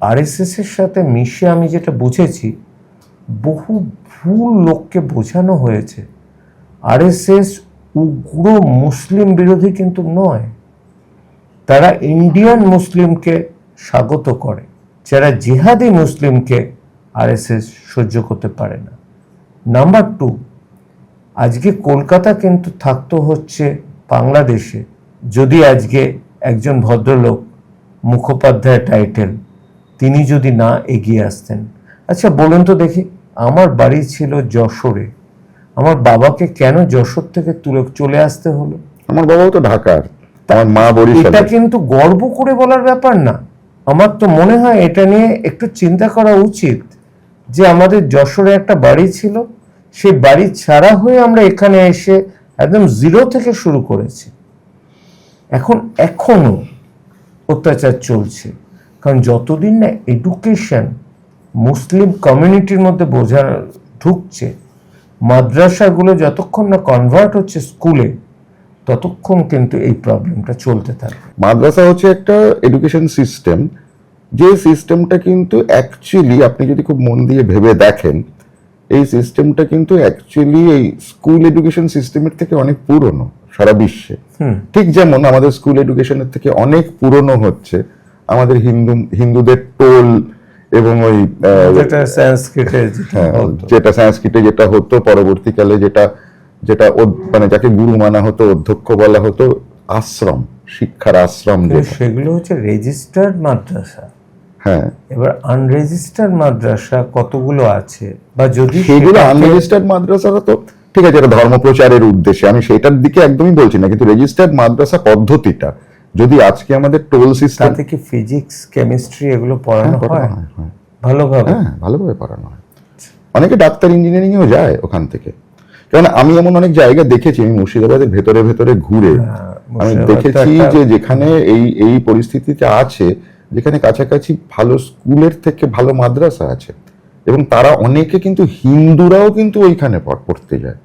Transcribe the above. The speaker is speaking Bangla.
আরএসএস এর সাথে মিশে আমি যেটা বুঝেছি, বহু ভুল লোককে বোঝানো হয়েছে আরএসএস উগ্র মুসলিম বিরোধী কিন্তু নয়। তারা ইন্ডিয়ান মুসলিমকে স্বাগত করে, যারা জিহাদি মুসলিমকে আরএসএস সহ্য করতে পারে না। নাম্বার 2, আজকে কলকাতা কিন্তু থাকতো হচ্ছে বাংলাদেশে যদি আজকে একজন ভদ্রলোক মুখোপাধ্যায় টাইটেল তিনি যদি না এগিয়ে আসতেন। আচ্ছা বলুন তো দেখি, আমার বাড়ি ছিল যশোরে, আমার বাবাকে কেন যশোর থেকে চলে আসতে হলো? আমার বাবাও তো ঢাকার, আমার মা বরিশাল। এটা কিন্তু গর্ব করে বলার ব্যাপার না। আমার তো মনে হয় এটা নিয়ে একটু চিন্তা করা উচিত যে আমাদের যশোরে একটা বাড়ি ছিল, সেই বাড়ি ছাড়া হয়ে আমরা এখানে এসে একদম জিরো থেকে শুরু করেছি। এখনো অত্যাচার চলছে, কারণ যতদিন না এডুকেশন মুসলিম কমিউনিটির মধ্যে ঢুকছে, মাদ্রাসাগুলো যতক্ষণ না কনভার্ট হচ্ছে স্কুলে, ততক্ষণ কিন্তু এই প্রবলেমটা চলতে থাকে। মাদ্রাসা হচ্ছে একটা এডুকেশন সিস্টেম, যে সিস্টেমটা কিন্তু অ্যাকচুয়ালি আপনি যদি খুব মন দিয়ে ভেবে দেখেন, এই সিস্টেমটা কিন্তু অ্যাকচুয়ালি এই স্কুল এডুকেশন সিস্টেমের থেকে অনেক পুরনো সারা বিশ্বে। ঠিক যেমন আমাদের স্কুল এডুকেশনের থেকে অনেক পুরনো হচ্ছে আমাদের হিন্দুদের টোল এবং ওই যেটা সংস্কৃতে যেটা হতো, পরবর্তীকালে যেটা মানে যাকে গুরু মানা হতো, অধ্যক্ষ বলা হতো, আশ্রম, শিক্ষার আশ্রম, সেগুলো হচ্ছে রেজিস্টার্ড মাদ্রাসা। হ্যাঁ, এবার আনরেজিস্টার্ড মাদ্রাসা কতগুলো আছে, বা যদি সেগুলো আনরেজিস্টার্ড মাদ্রাসাটা তো ঠিক আছে, এটা ধর্ম প্রচারের উদ্দেশ্যে, আমি সেটার দিকে একদমই বলছি না, কিন্তু রেজিস্টার্ড মাদ্রাসা পদ্ধতিটা যদি আজকে আমাদের টোল সিস্টেম, তাতে কি ফিজিক্স, কেমিস্ট্রি এগুলো পড়ানো হয় ভালোভাবে? হ্যাঁ, ভালোভাবে পড়ানো হয়। অনেকে ডাক্তার, ইঞ্জিনিয়ারিং এও যায় ওখান থেকে। কারণ আমি এমন অনেক জায়গা দেখেছি, আমি মুর্শিদাবাদের ভেতরে ভেতরে ঘুরে আমি দেখেছি যে যেখানে এই পরিস্থিতিতে আছে, যেখানে কাছাকাছি ভালো স্কুলের থেকে ভালো মাদ্রাসা আছে, এবং তারা অনেকে কিন্তু হিন্দুরাও কিন্তু ওইখানে পড়তে যায়।